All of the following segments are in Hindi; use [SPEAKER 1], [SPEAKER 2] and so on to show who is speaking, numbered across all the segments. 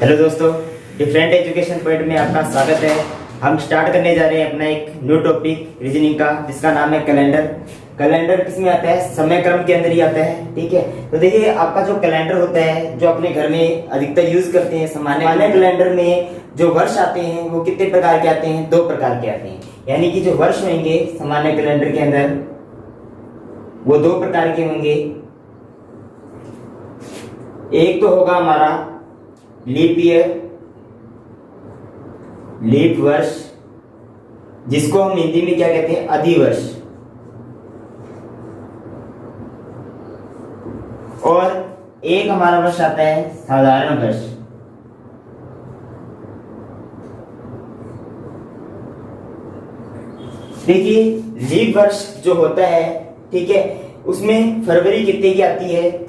[SPEAKER 1] हेलो दोस्तों, डिफरेंट एजुकेशन पॉइंट में आपका स्वागत है। हम स्टार्ट करने जा रहे हैं अपना एक न्यू टॉपिक रीजनिंग का, जिसका नाम है कैलेंडर। कैलेंडर किसमें आता है? समय क्रम के अंदर ही आता है। ठीक है, तो देखिए आपका जो कैलेंडर होता है, जो अपने घर में अधिकतर यूज करते हैं, सामान्य कैलेंडर में जो वर्ष आते हैं वो कितने प्रकार के आते हैं? 2 प्रकार के आते हैं। यानी कि जो वर्ष होंगे सामान्य कैलेंडर के अंदर वो 2 प्रकार के होंगे। एक तो होगा हमारा लीप ईयर, लीप वर्ष, जिसको हम हिंदी में क्या कहते हैं? अधिवर्ष। और एक हमारा वर्ष आता है साधारण वर्ष। देखिए लीप वर्ष जो होता है, ठीक है, उसमें फरवरी कितने की आती है?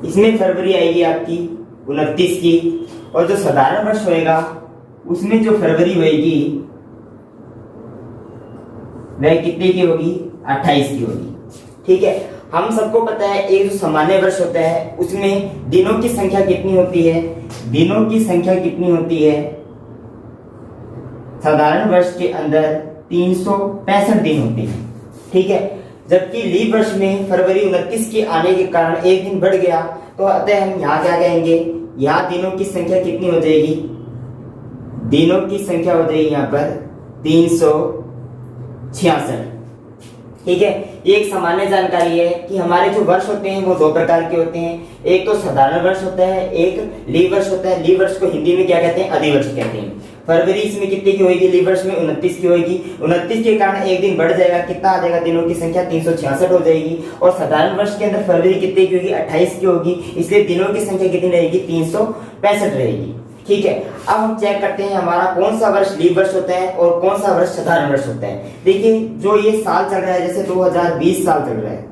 [SPEAKER 1] इसमें फरवरी आएगी आपकी 29 की। और जो साधारण वर्ष होएगा उसमें जो फरवरी होएगी वह कितने की होगी? 28 की होगी। ठीक है, हम सबको पता है एक जो सामान्य वर्ष होता है उसमें दिनों की संख्या कितनी होती है? दिनों की संख्या कितनी होती है? साधारण वर्ष के अंदर 365 दिन होते हैं। ठीक है, जबकि लीप वर्ष में फरवरी 29 के आने के कारण एक दिन बढ़ गया, तो अतः हम यहाँ क्या कहेंगे? यहाँ दिनों की संख्या कितनी हो जाएगी? दिनों की संख्या हो जाएगी यहाँ पर 366। ठीक है, ये एक सामान्य जानकारी है कि हमारे जो वर्ष होते हैं वो 2 प्रकार के होते हैं। एक तो साधारण वर्ष होता है, एक लीप वर्ष होता है। लीप वर्ष को हिंदी में क्या कहते हैं? अधिवर्ष कहते हैं। फरवरी इसमें कितने की होगी? लीप वर्ष में 29 की होगी। 29 के कारण एक दिन बढ़ जाएगा, कितना आ जाएगा? दिनों की संख्या 366 हो जाएगी। और साधारण वर्ष के अंदर फरवरी कितने की होगी? 28 की होगी। इसलिए दिनों की संख्या कितनी रहेगी? 365 रहेगी। ठीक है, अब हम चेक करते हैं हमारा कौन सा वर्ष लीप वर्ष होता है और कौन सा वर्ष साधारण वर्ष होता है। देखिए जो ये साल चल रहा है, जैसे 2020 साल चल रहा है,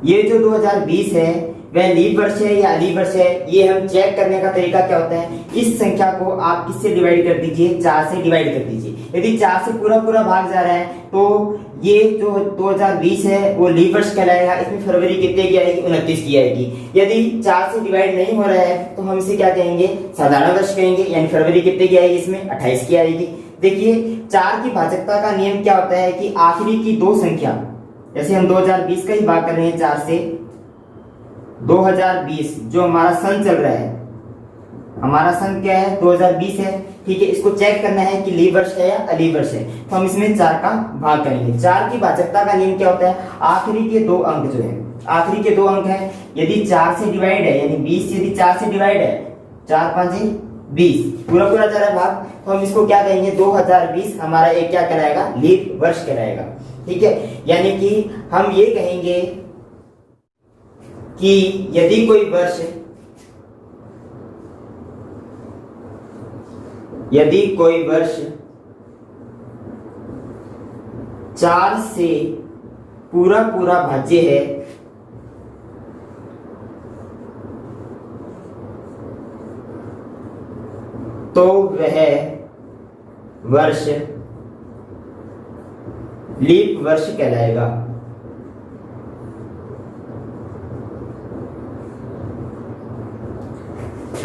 [SPEAKER 1] ये जो 2020 है वह लीप वर्ष है या लीप वर्ष है? ये हम चेक करने का तरीका क्या होता है? इस संख्या को आप किससे डिवाइड कर दीजिए? 4 से डिवाइड कर दीजिए। यदि 4 से पूरा पूरा भाग जा रहा है तो ये जो 2020 है वो लीप वर्ष कहलाएगा। इसमें फरवरी कितने की आएगी? 29 की आएगी। यदि 4 से डिवाइड नहीं हो रहा है तो हम इसे क्या कहेंगे? साधारण वर्ष कहेंगे। यानी फरवरी कितने की आएगी? इसमें 28 की आएगी। देखिए 4 की भाजकता का नियम क्या होता है कि आखिरी की 2 संख्या, जैसे हम 2020 का ही भाग कर रहे हैं 4 से, 2020 जो हमारा सन चल रहा है, हमारा सन क्या है? 2020 है। ठीक है, इसको चेक करना है कि लीप वर्ष है या अलीप वर्ष है, तो हम इसमें 4 का भाग करेंगे। 4 की भाजकता का नियम क्या होता है? आखिरी के 2 अंक जो है, आखिरी के 2 अंक है, यदि 4 से डिवाइड है, यानी 20 यदि 4 से डिवाइड है, 4 5 20, पूरा पूरा जा रहा है भाग, तो हम इसको क्या कहेंगे? 2020 हमारा एक क्या कहलाएगा? लीप वर्ष कहलाएगा। ठीक है, यानी कि हम ये कहेंगे कि यदि कोई वर्ष 4 से पूरा पूरा भाज्य है तो वह वर्ष लीप वर्ष कहलाएगा।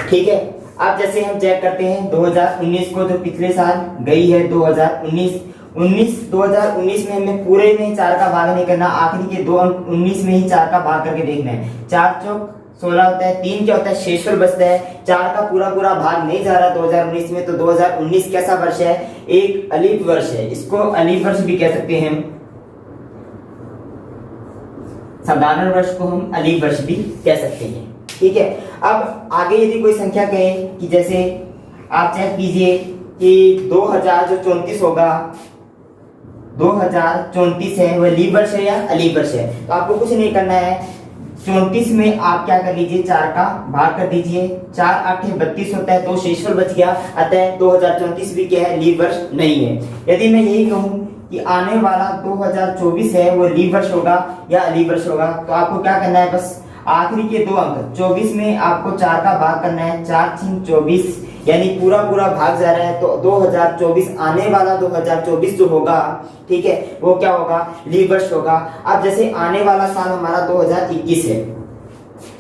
[SPEAKER 1] ठीक है, अब जैसे हम चेक करते हैं 2019 को, जो पिछले साल गई है 2019 में हमें पूरे में 4 का भाग नहीं करना, आखिरी के 2 अंक 19 में ही 4 का भाग करके देखना है। 4 चौक 16 होता है, 3 क्या होता है? शेषफल बचता है। 4 का पूरा पूरा भाग नहीं जा रहा 2019 में, तो 2019 कैसा वर्ष है? एक अलीप वर्ष है। इसको अलीप वर्ष भी कह सकते हैं हम, साधारण वर्ष को हम अलीप वर्ष भी कह सकते हैं। ठीक है, अब आगे यदि कोई संख्या कहे कि जैसे आप चेक कीजिए कि 2034 होगा, 2034 है, वह लीप वर्ष है या अलीप वर्ष है? तो आपको कुछ नहीं करना है, 34 में आप क्या कर लीजिए? 4 का भाग कर दीजिए। 4 8 32 होता है, 2 शेषफल बच गया, अतः 2034 भी क्या है? लीप वर्ष नहीं है। यदि मैं यही कहूं कि आने वाला 2024 है वो लीप वर्ष होगा या अलीप वर्ष होगा, तो आपको क्या करना है? बस आखिरी के 2 अंक 24 में आपको 4 का भाग करना है। 4 3 24, यानी पूरा पूरा भाग जा रहा है, तो 2024 आने वाला 2024 जो होगा, ठीक है, वो क्या होगा? लीप वर्ष होगा। अब जैसे आने वाला साल हमारा 2021 है,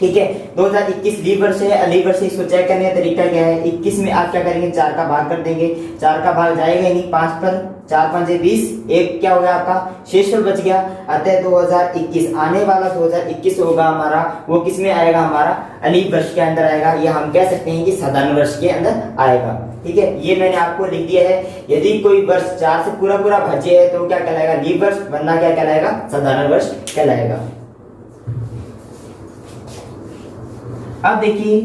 [SPEAKER 1] ठीक है। 2021 लीप वर्ष है। लीप वर्ष इसको चेक करने का तरीका क्या है, 21 में आप क्या करेंगे, 4 का भाग कर देंगे, 4 का भाग जाएगा ही नहीं, 5 पर 4 5 20, एक क्या हो गया आपका शेषफल बच गया। अतः 2021 आने वाला 2021 होगा हमारा, वो किस में आएगा, हमारा अलीप वर्ष के अंदर आएगा, या हम कह सकते हैं कि साधारण वर्ष के अंदर आएगा। ठीक है, ये मैंने आपको लिख दिया है। यदि कोई वर्ष 4 से पूरा पूरा भाज्य है तो क्या कहलाएगा, लीप वर्ष, वरना क्या कहलाएगा, साधारण वर्ष कहलाएगा। अब देखिए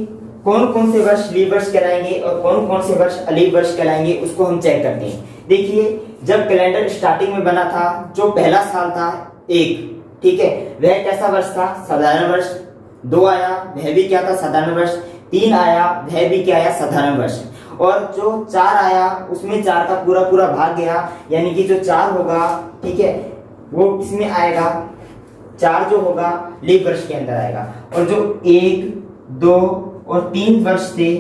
[SPEAKER 1] कौन कौन से वर्ष लीप वर्ष कहलाएंगे और कौन कौन से वर्ष अलीप वर्ष कहलाएंगे, उसको हम चेक करते हैं। देखिए जब कैलेंडर स्टार्टिंग में बना था, जो पहला साल था 1, ठीक है, वह कैसा वर्ष था, साधारण वर्ष। 2 आया, वह भी क्या था, साधारण वर्ष। 3 आया, वह भी क्या आया, साधारण वर्ष। और जो 4 आया, उसमें 4 का पूरा पूरा भाग गया, यानी कि जो 4 होगा, ठीक है, वो किसमें आएगा, 4 जो होगा लीप वर्ष के अंदर आएगा। और जो 1 2 और 3 वर्ष थे,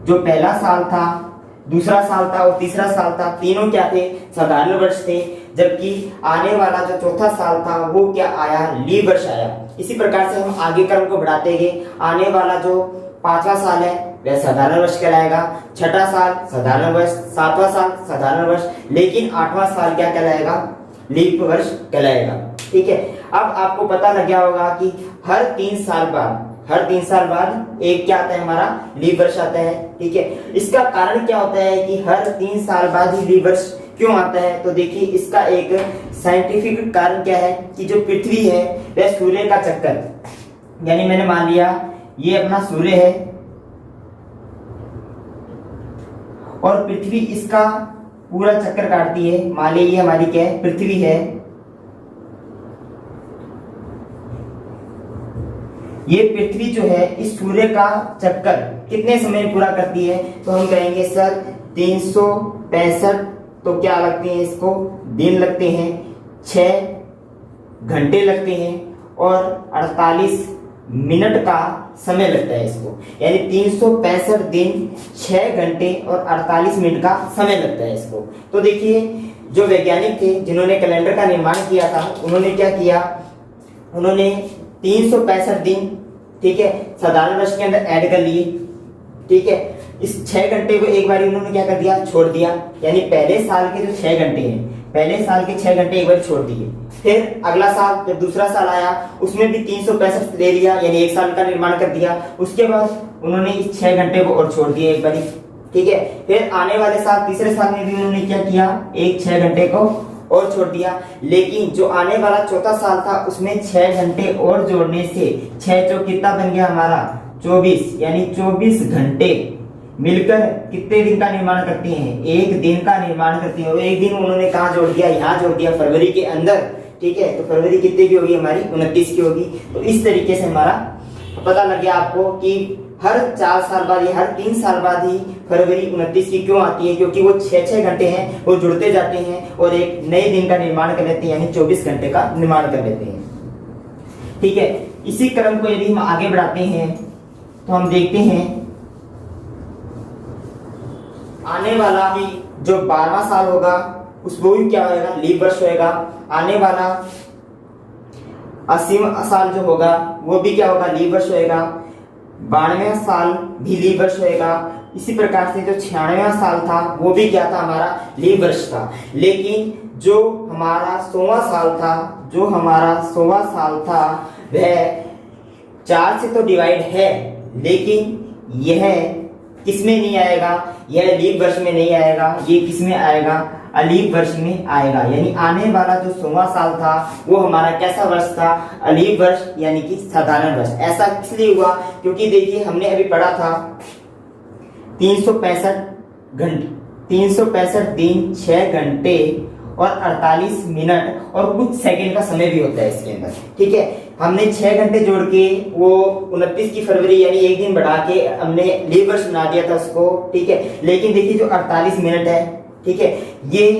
[SPEAKER 1] जो पहला साल था, दूसरा साल था और तीसरा साल था, तीनों क्या थे, साधारण वर्ष थे। जबकि आने वाला जो चौथा साल था वो क्या आया, लीप वर्ष आया। इसी प्रकार से हम आगे क्रम को बढ़ाते गए। आने वाला जो 5वां साल है वह साधारण वर्ष कहलाएगा, 6ठा साल साधारण वर्ष, 7वां साल साधारण वर्ष, लेकिन 8वां साल क्या कहलाएगा, लीप वर्ष कहलाएगा। ठीक है, अब आपको पता लग गया होगा कि हर 3 साल बाद एक क्या आता है, हमारा लीप वर्ष आता है। ठीक है, इसका कारण क्या होता है कि हर 3 साल बाद ही लीप वर्ष क्यों आता है, तो देखिए इसका एक साइंटिफिक कारण क्या है कि जो पृथ्वी है वह सूर्य का चक्कर, यानी मैंने मान लिया ये अपना सूर्य है और पृथ्वी इसका पूरा चक्कर काटती है। मान लीजिए ये हमारी क्या है, पृथ्वी है। ये पृथ्वी जो है इस सूर्य का चक्कर कितने समय में पूरा करती है, तो हम कहेंगे सर 365, तो क्या लगते हैं इसको, दिन लगते हैं, 6 घंटे लगते हैं और 48 मिनट का समय लगता है इसको, यानी 365 दिन 6 घंटे और 48 मिनट का समय लगता है इसको। तो देखिए जो वैज्ञानिक थे जिन्होंने कैलेंडर का निर्माण किया था, उन्होंने क्या किया, उन्होंने 365 दिन, ठीक है, साधारण वर्ष के अंदर ऐड कर लिए। ठीक है, इस 6 घंटे को एक बार उन्होंने क्या कर दिया, छोड़ दिया, यानी पहले साल के जो 6 घंटे हैं, पहले साल के 6 घंटे एक बार छोड़ दिए। फिर अगला साल जब दूसरा साल आया उसमें भी 365 ले लिया, यानी 1 साल का निर्माण कर दिया। उसके बाद उन्होंने इस 6 घंटे को और छोड़ दिया एक बार। ठीक है, फिर आने वाले साल तीसरे साल में भी उन्होंने क्या किया, एक 6 घंटे को और छोड़ दिया। लेकिन जो आने वाला चौथा साल था उसमें 6 घंटे और जोड़ने से 6 चौक कितना बन गया हमारा, 24, यानी 24 घंटे मिलकर कितने दिन का निर्माण करते हैं, एक दिन का निर्माण करते हैं। और एक दिन उन्होंने कहाँ जोड़ दिया, यहाँ जोड़ दिया, फरवरी के अंदर। ठीक है, तो फरवरी कितने की होगी हमारी, 29 की होगी। तो इस तरीके से हमारा पता लग गया आपको कि हर 4 साल बाद या हर 3 साल बाद ही फरवरी 29 की क्यों आती है, क्योंकि वो 6 घंटे हैं, वो जुड़ते जाते हैं और एक नए दिन का निर्माण कर लेते हैं, यानी 24 घंटे का निर्माण कर लेते हैं। ठीक है, इसी क्रम को यदि हम आगे बढ़ाते हैं तो हम देखते हैं आने वाला भी जो 12वां साल होगा उसको भी क्या होगा, लीप वर्ष होगा। आने वाला 80वां साल जो होगा वो भी क्या होगा, लीप वर्ष होगा। 92वां साल भी लीप वर्ष होगा। इसी प्रकार से जो 96वां साल था वो भी क्या था, हमारा लीप वर्ष था। लेकिन जो हमारा 100वां साल था वह 4 से तो डिवाइड है, लेकिन यह किसमें नहीं आएगा, यह लीप वर्ष में नहीं आएगा, ये किसमें आएगा, अलीप वर्ष में आएगा। यानी आने वाला जो 100वां साल था वो हमारा कैसा वर्ष था, अलीप वर्ष, यानी कि साधारण वर्ष। ऐसा इसलिए हुआ क्योंकि देखिए हमने अभी पढ़ा था 365 दिन 6 घंटे और 48 मिनट और कुछ सेकंड का समय भी होता है इसके अंदर। ठीक है, हमने 6 घंटे जोड़ के वो 29 की फरवरी यानी एक दिन बढ़ा के हमने लीप वर्ष बना दिया था उसको। ठीक है, लेकिन देखिए जो 48 मिनट है, ठीक है, ये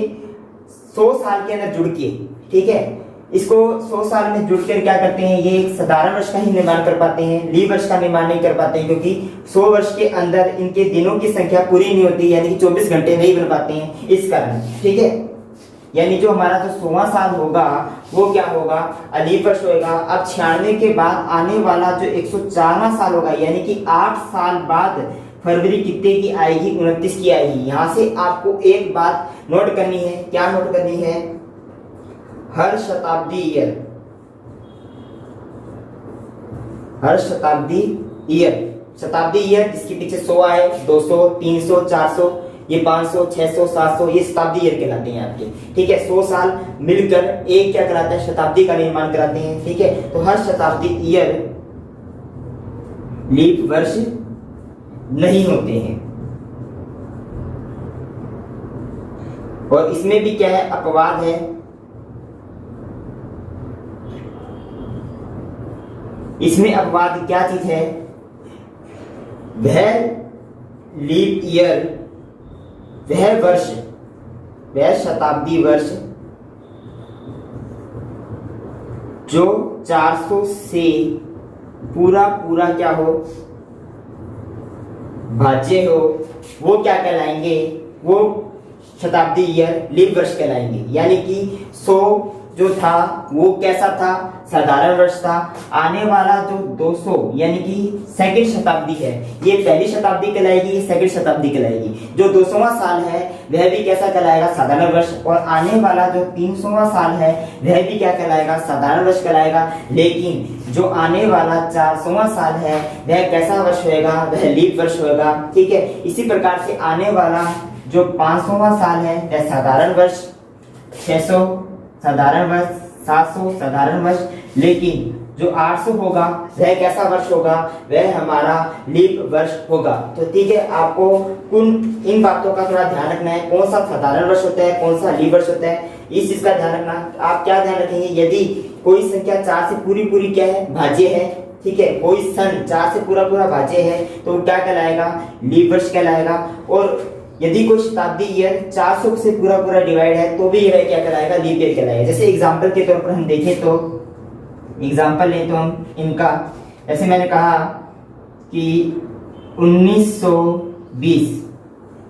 [SPEAKER 1] 100 साल के अंदर जुड़ के, ठीक है, इसको 100 साल में जुड़कर क्या करते हैं, ये एक साधारण वर्ष का ही निर्माण कर पाते हैं, लीप वर्ष का निर्माण नहीं कर पाते हैं, क्योंकि 100 वर्ष के अंदर इनके दिनों की संख्या पूरी नहीं होती, यानी कि 24 घंटे नहीं बन पाते हैं इस कारण। ठीक है, यानी जो हमारा जो 100वां साल होगा वो क्या होगा, अलीफ वर्ष होगा। अब 96 के बाद आने वाला जो 104वां साल होगा, यानी कि 8 साल बाद फरवरी कितने की आएगी, 29 की आएगी। यहां से आपको एक बात नोट करनी है, क्या नोट करनी है, हर शताब्दी ईयर, हर शताब्दी ईयर, शताब्दी ईयर जिसके पीछे 100 आए, 200, 300, 400, ये 500, 600, 700, ये शताब्दी ईयर कहलाते हैं आपके, ठीक है। 100 साल मिलकर एक क्या कराता है, शताब्दी का निर्माण कराते हैं, ठीक है। तो हर शताब्दी ईयर लीप वर्ष नहीं होते हैं। और इसमें भी क्या है, अपवाद है। इसमें अपवाद क्या चीज है, वह लीप ईयर, वह वर्ष, वह शताब्दी वर्ष जो 400 से पूरा पूरा क्या हो, भाज्य हो, वो क्या कहलाएंगे, वो शताब्दी ईयर लीप वर्ष कहलाएंगे। यानी कि 100 जो था वो कैसा था, साधारण वर्ष था। आने वाला जो 200 यानी कि सेकंड शताब्दी है, ये पहली शताब्दी कहलाएगी, ये सेकंड शताब्दी कहलाएगी। जो 200वां साल है वह भी कैसा कहलाएगा, साधारण वर्ष। और आने वाला जो 300वां साल है वह भी क्या कहलाएगा, साधारण वर्ष कहलाएगा। लेकिन जो आने वाला 400वां साल है वह कैसा वर्ष होगा, वह लीप वर्ष होगा, ठीक है। इसी प्रकार से आने वाला जो 500वां साल है वह साधारण वर्ष, 600 साधारण वर्ष, 700 साधारण वर्ष। लेकिन जो 800 होगा वह कैसा वर्ष होगा, वह हमारा लीप वर्ष होगा। तो ठीक है, आपको इन बातों का थोड़ा ध्यान रखना है, कौन सा साधारण वर्ष होता है, कौन सा लीप वर्ष होता है, इस चीज का ध्यान रखना। आप क्या ध्यान रखेंगे, यदि कोई संख्या 4 से पूरी पूरी क्या है, भाज्य है, ठीक है, कोई सन 4 से पूरा पूरा भाज्य है तो क्या कहलाएगा, लीप वर्ष कहलाएगा। और यदि कोई शताब्दी ईयर 400 से पूरा पूरा डिवाइड है तो भी यह क्या कहलाएगा, लीप ईयर कहलाएगा। जैसे एग्जांपल के तौर पर हम देखें तो एग्जांपल लें तो हम इनका, जैसे मैंने कहा कि 1920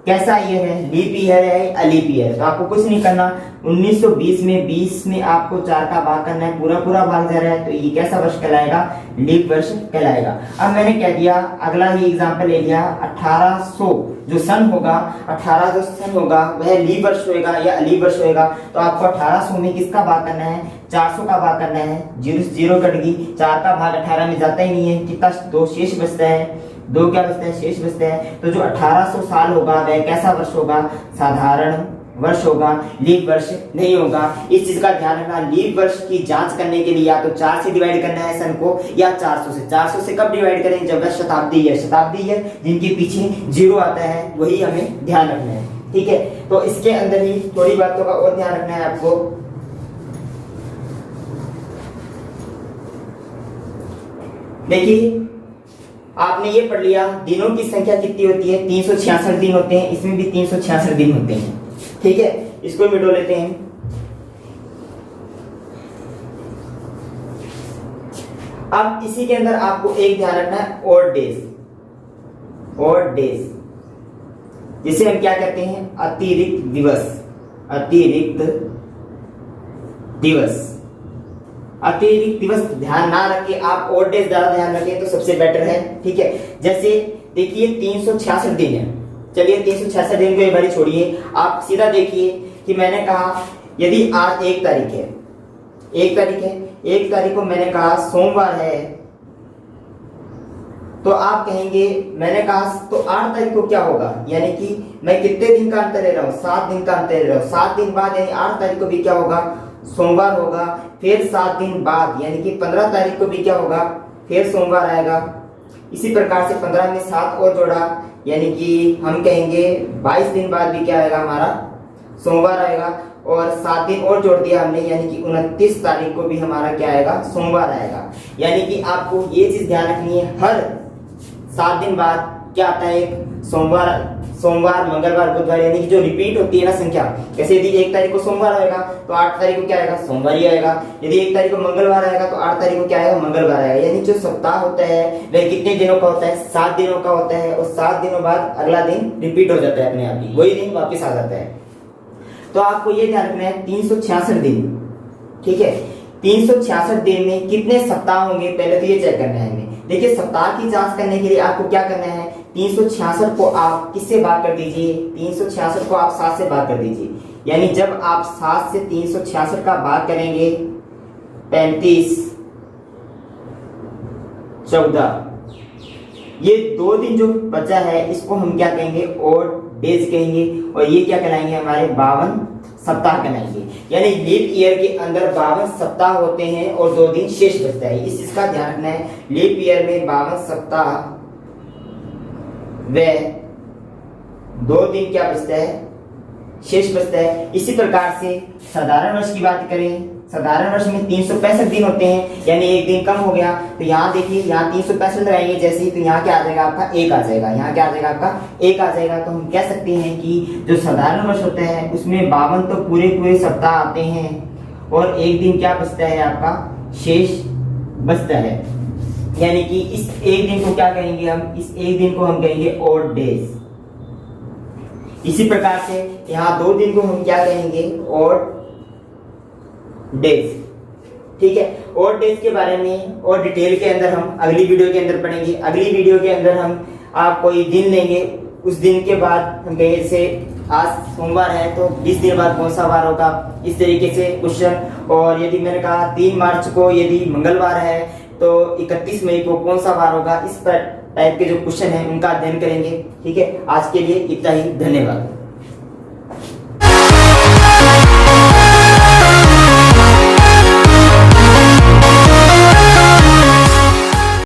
[SPEAKER 1] कैसा ईयर है, लीप ईयर है, अलीप ईयर। तो आपको कुछ नहीं करना, 1920 में 20 में आपको 4 का भाग करना है, पूरा पूरा भाग जा रहा है तो ये कैसा वर्ष कहलाएगा, लीप वर्ष कहलाएगा। अब मैंने क्या दिया, अगला ही एग्जांपल ले लिया, 1800 जो सन होगा, 18 जो सन होगा वह लीप वर्ष होगा या अलीप वर्ष होगा। तो आपको 1800 में किसका भाग करना है, 400 का भाग करना है। 0 से 0 कट गई, 4 का भाग 18 में जाता ही नहीं है, कितना 2 शेष बचता है, 2 क्या बचता है, शेष बचता है। तो जो 1800 साल होगा वह कैसा वर्ष होगा, साधारण वर्ष होगा, लीप वर्ष नहीं होगा। इस चीज का ध्यान रखना। लीप वर्ष की जांच करने के लिए या तो 4 से डिवाइड करना है सन को, या 400 से। 400 से कब डिवाइड करें, जब वह शताब्दी ईयर, शताब्दी ईयर जिनके पीछे 0 आता है वही हमें ध्यान रखना है, ठीक है। तो इसके अंदर ही थोड़ी बातों का और ध्यान रखना है आपको। देखिए, आपने ये पढ़ लिया दिनों की संख्या कितनी होती है, 366 दिन होते हैं, इसमें भी 366 दिन होते हैं, ठीक है। इसको मिटो लेते हैं। अब इसी के अंदर आपको एक ध्यान रखना है, ऑड डेज, ऑड डेज जिसे हम क्या कहते हैं, अतिरिक्त दिवस, अतिरिक्त दिवस। अतिरिक्त दिवस ध्यान ना रखें आप, ऑड डेज ज्यादा ध्यान रखें तो सबसे बेटर है, ठीक है। जैसे देखिए 366 दिन है, चलिए 366 दिन को एक बारी छोड़िए, आप सीधा देखिए कि मैंने कहा यदि आज 1 तारीख है, 1 तारीख है, 1 तारीख को मैंने कहा सोमवार है, तो आप कहेंगे मैंने कहा तो 8 तारीख को क्या होगा, यानी कि मैं कितने दिन का अंतर ले रहा हूं, 7 दिन का अंतर ले रहा हूं। 7 दिन बाद यानी 8 तारीख को भी क्या होगा, सोमवार होगा। फिर 7 दिन बाद यानी कि 15 तारीख को भी क्या होगा, फिर सोमवार आएगा। इसी प्रकार से 15 में 7 और जोड़ा, यानी कि हम कहेंगे 22 दिन बाद भी क्या आएगा, हमारा सोमवार आएगा। और 7 दिन और जोड़ दिया हमने, यानी कि 29 तारीख को भी हमारा क्या आएगा, सोमवार आएगा। यानी कि आपको ये चीज ध्यान रखनी है, हर 7 दिन बाद क्या आता है, एक सोमवार, सोमवार, मंगलवार, बुधवार, यानी कि जो रिपीट होती है ना संख्या। जैसे यदि 1 तारीख को सोमवार आएगा तो 8 तारीख को क्या आएगा, सोमवार ही आएगा। यदि 1 तारीख को मंगलवार आएगा तो 8 तारीख को क्या आएगा, मंगलवार आएगा। यानी जो सप्ताह होता है वह कितने दिनों का होता है, 7 दिनों का होता है। और 7 दिनों बाद अगला दिन रिपीट हो जाता है अपने आप ही, वही दिन वापिस आ जाता है। तो आपको ये ध्यान रखना है 366 दिन, ठीक है। 366 दिन में कितने सप्ताह होंगे पहले तो ये चेक करना है हमें। देखिए सप्ताह की जांच करने के लिए आपको क्या करना है, 366 को आप किससे भाग कर दीजिए, 366 को आप 7 से भाग कर दीजिए। यानी जब आप 7 से 366 का भाग करेंगे 35, 14, ये 2 दिन जो बचा है इसको हम क्या कहेंगे, ऑड डेज कहेंगे, और ये क्या कहलाएंगे हमारे 52 सप्ताह कहलाएंगे। यानी लीप ईयर के अंदर 52 सप्ताह होते हैं और 2 दिन शेष बचता है। इस चीज का ध्यान रखना है, लीप ईयर में 52 सप्ताह व 2 दिन क्या बचता है, शेष बचता है। इसी प्रकार से साधारण वर्ष की बात करें, साधारण वर्ष में 365 दिन होते हैं, यानी एक दिन कम हो गया। तो यहाँ देखिए, यहाँ 365 लगाएंगे जैसे ही, तो यहाँ क्या आ जाएगा आपका 1 आ जाएगा, यहाँ क्या आ जाएगा आपका 1 आ जाएगा। तो हम कह सकते हैं कि जो साधारण वर्ष होता है उसमें 52 तो पूरे पूरे सप्ताह आते हैं और एक दिन क्या बचता है आपका, शेष बचता है। यानी कि इस एक दिन को क्या कहेंगे हम, इस एक दिन को हम कहेंगे ऑड डेज। इसी प्रकार से यहाँ 2 दिन को हम क्या कहेंगे, ऑड डेज, ठीक है। ऑड डेज के बारे में और डिटेल के अंदर हम अगली वीडियो के अंदर पढ़ेंगे। अगली वीडियो के अंदर हम आप कोई दिन लेंगे, उस दिन के बाद हम कहेंगे जैसे आज सोमवार है तो 20 दिन बाद कौन सा वार होगा, इस तरीके से क्वेश्चन। और यदि मैंने कहा 3 मार्च को यदि मंगलवार है तो 31 मई को कौन सा वार होगा, इस पर टाइप के जो क्वेश्चन है उनका अध्ययन करेंगे, ठीक है। आज के लिए इतना ही, धन्यवाद।